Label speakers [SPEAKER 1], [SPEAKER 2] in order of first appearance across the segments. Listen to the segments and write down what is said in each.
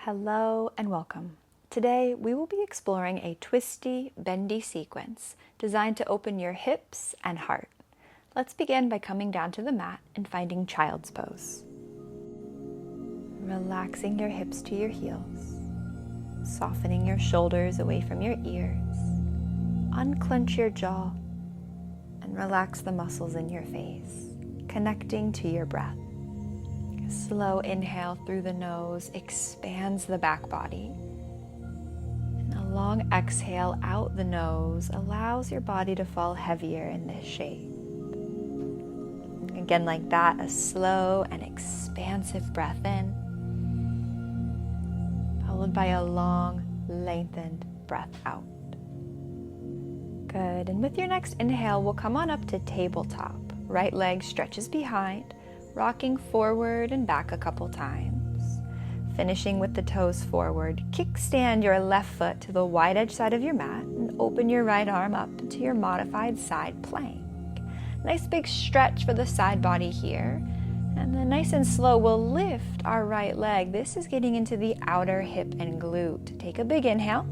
[SPEAKER 1] Hello and welcome. Today we will be exploring a twisty, bendy sequence designed to open your hips and heart. Let's begin by coming down to the mat and finding child's pose. Relaxing your hips to your heels, softening your shoulders away from your ears, unclench your jaw, and relax the muscles in your face, connecting to your breath. A slow inhale through the nose expands the back body. And a long exhale out the nose allows your body to fall heavier in this shape. Again, like that, a slow and expansive breath in, followed by a long, lengthened breath out. Good, and with your next inhale, we'll come on up to tabletop. Right leg stretches behind, rocking forward and back a couple times. Finishing with the toes forward, kickstand your left foot to the wide edge side of your mat and open your right arm up into your modified side plank. Nice big stretch for the side body here. And then nice and slow, we'll lift our right leg. This is getting into the outer hip and glute. Take a big inhale.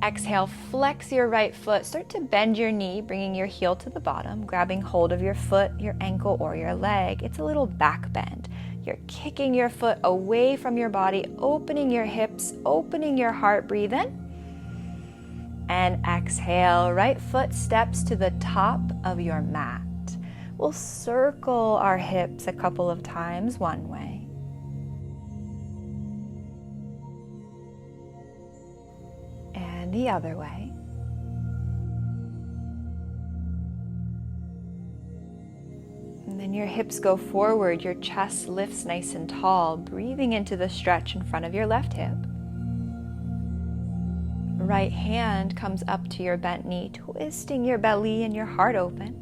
[SPEAKER 1] Exhale, flex your right foot. Start to bend your knee, bringing your heel to the bottom, grabbing hold of your foot, your ankle, or your leg. It's a little back bend. You're kicking your foot away from your body, opening your hips, opening your heart. Breathe in. And exhale, right foot steps to the top of your mat. We'll circle our hips a couple of times one way. And the other way. And then your hips go forward, your chest lifts nice and tall, breathing into the stretch in front of your left hip. Right hand comes up to your bent knee, twisting your belly and your heart open.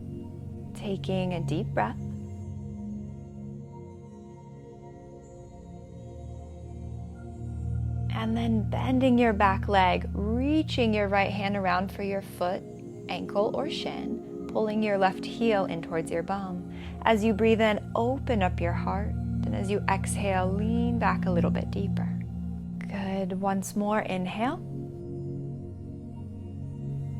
[SPEAKER 1] Taking a deep breath. And then bending your back leg, reaching your right hand around for your foot, ankle, or shin, pulling your left heel in towards your bum. As you breathe in, open up your heart. And as you exhale, lean back a little bit deeper. Good. Once more, inhale.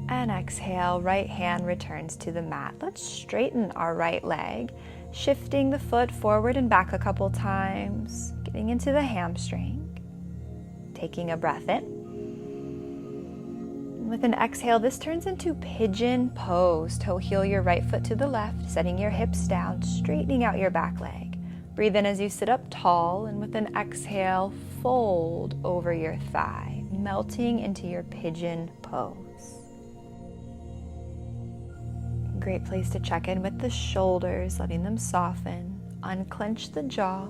[SPEAKER 1] And exhale, right hand returns to the mat. Let's straighten our right leg, shifting the foot forward and back a couple times, getting into the hamstring. Taking a breath in. With an exhale, this turns into pigeon pose. Toe heel your right foot to the left, setting your hips down, straightening out your back leg. Breathe in as you sit up tall, and with an exhale, fold over your thigh, melting into your pigeon pose. Great place to check in with the shoulders, letting them soften, unclench the jaw,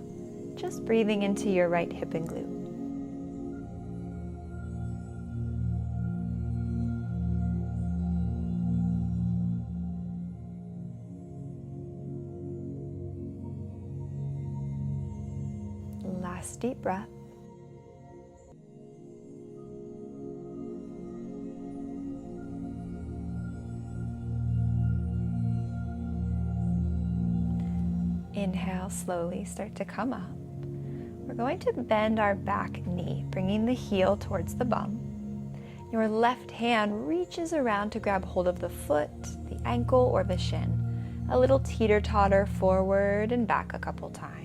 [SPEAKER 1] just breathing into your right hip and glute. Last deep breath. Inhale, slowly start to come up. We're going to bend our back knee, bringing the heel towards the bum. Your left hand reaches around to grab hold of the foot, the ankle, or the shin. A little teeter-totter forward and back a couple times.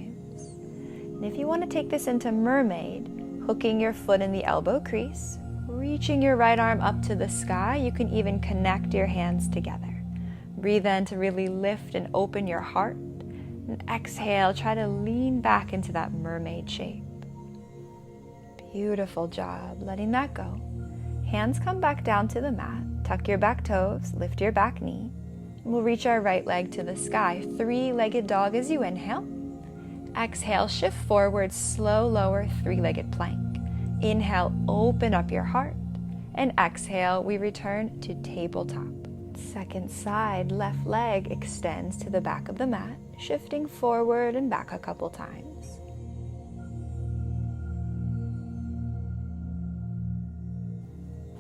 [SPEAKER 1] And if you want to take this into mermaid, hooking your foot in the elbow crease, reaching your right arm up to the sky, you can even connect your hands together. Breathe in to really lift and open your heart. And exhale, try to lean back into that mermaid shape. Beautiful job, letting that go. Hands come back down to the mat. Tuck your back toes, lift your back knee. And we'll reach our right leg to the sky. Three-legged dog as you inhale. Exhale, shift forward, slow lower, three-legged plank. Inhale, open up your heart. And exhale, we return to tabletop. Second side, left leg extends to the back of the mat, shifting forward and back a couple times.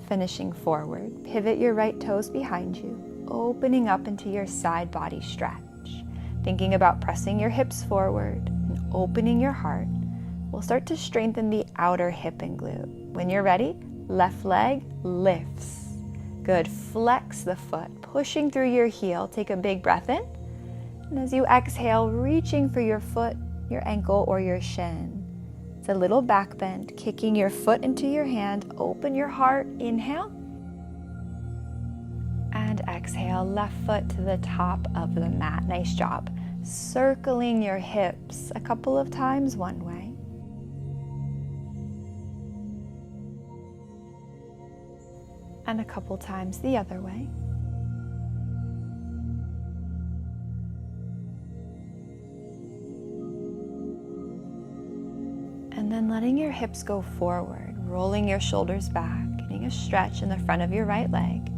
[SPEAKER 1] Finishing forward, pivot your right toes behind you, opening up into your side body stretch. Thinking about pressing your hips forward and opening your heart, we'll start to strengthen the outer hip and glute. When you're ready, left leg lifts. Good, flex the foot, pushing through your heel. Take a big breath in. And as you exhale, reaching for your foot, your ankle, or your shin. It's a little back bend, kicking your foot into your hand. Open your heart, inhale. And exhale, left foot to the top of the mat. Nice job. Circling your hips a couple of times one way. And a couple times the other way. And then letting your hips go forward, rolling your shoulders back, getting a stretch in the front of your right leg.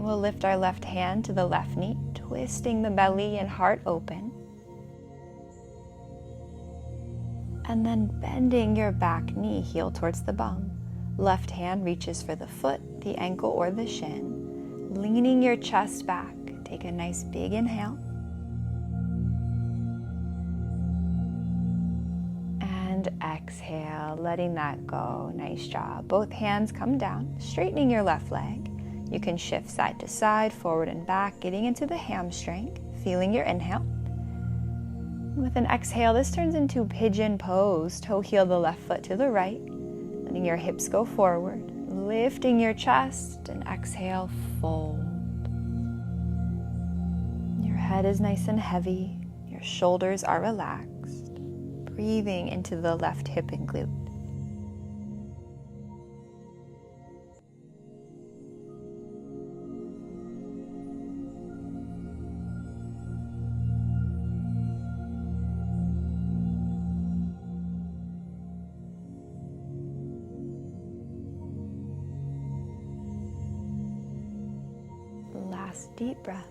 [SPEAKER 1] We'll lift our left hand to the left knee, twisting the belly and heart open. And then bending your back knee, heel towards the bum. Left hand reaches for the foot, the ankle, or the shin. Leaning your chest back. Take a nice big inhale. And exhale, letting that go. Nice job. Both hands come down, straightening your left leg. You can shift side to side, forward and back, getting into the hamstring, feeling your inhale. With an exhale, this turns into pigeon pose. Toe heel the left foot to the right, letting your hips go forward, lifting your chest, and exhale, fold. Your head is nice and heavy, your shoulders are relaxed, breathing into the left hip and glute. Last deep breath.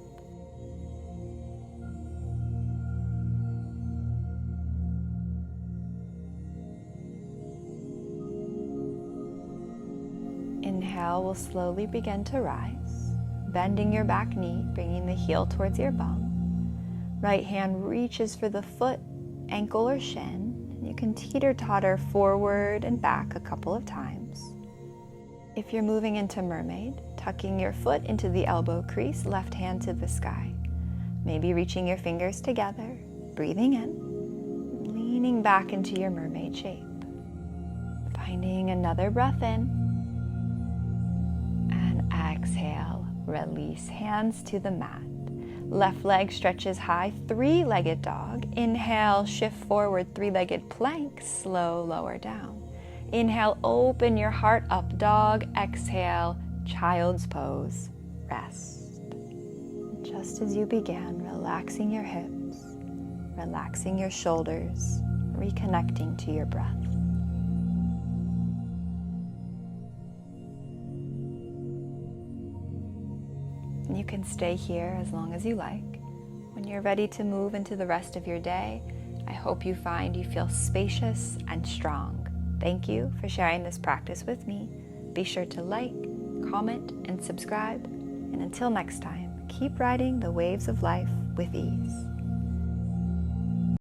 [SPEAKER 1] Inhale, we'll slowly begin to rise, bending your back knee, bringing the heel towards your bum. Right hand reaches for the foot, ankle, or shin. You can teeter-totter forward and back a couple of times. If you're moving into mermaid, tucking your foot into the elbow crease, left hand to the sky. Maybe reaching your fingers together, breathing in, leaning back into your mermaid shape. Finding another breath in. And exhale, release hands to the mat. Left leg stretches high, three-legged dog. Inhale, shift forward, three-legged plank, slow, lower down. Inhale, open your heart up, dog. Exhale, child's pose, rest. Just as you began, relaxing your hips, relaxing your shoulders, reconnecting to your breath. You can stay here as long as you like. When you're ready to move into the rest of your day, I hope you find you feel spacious and strong. Thank you for sharing this practice with me. Be sure to like, comment, and subscribe. And until next time, keep riding the waves of life with ease.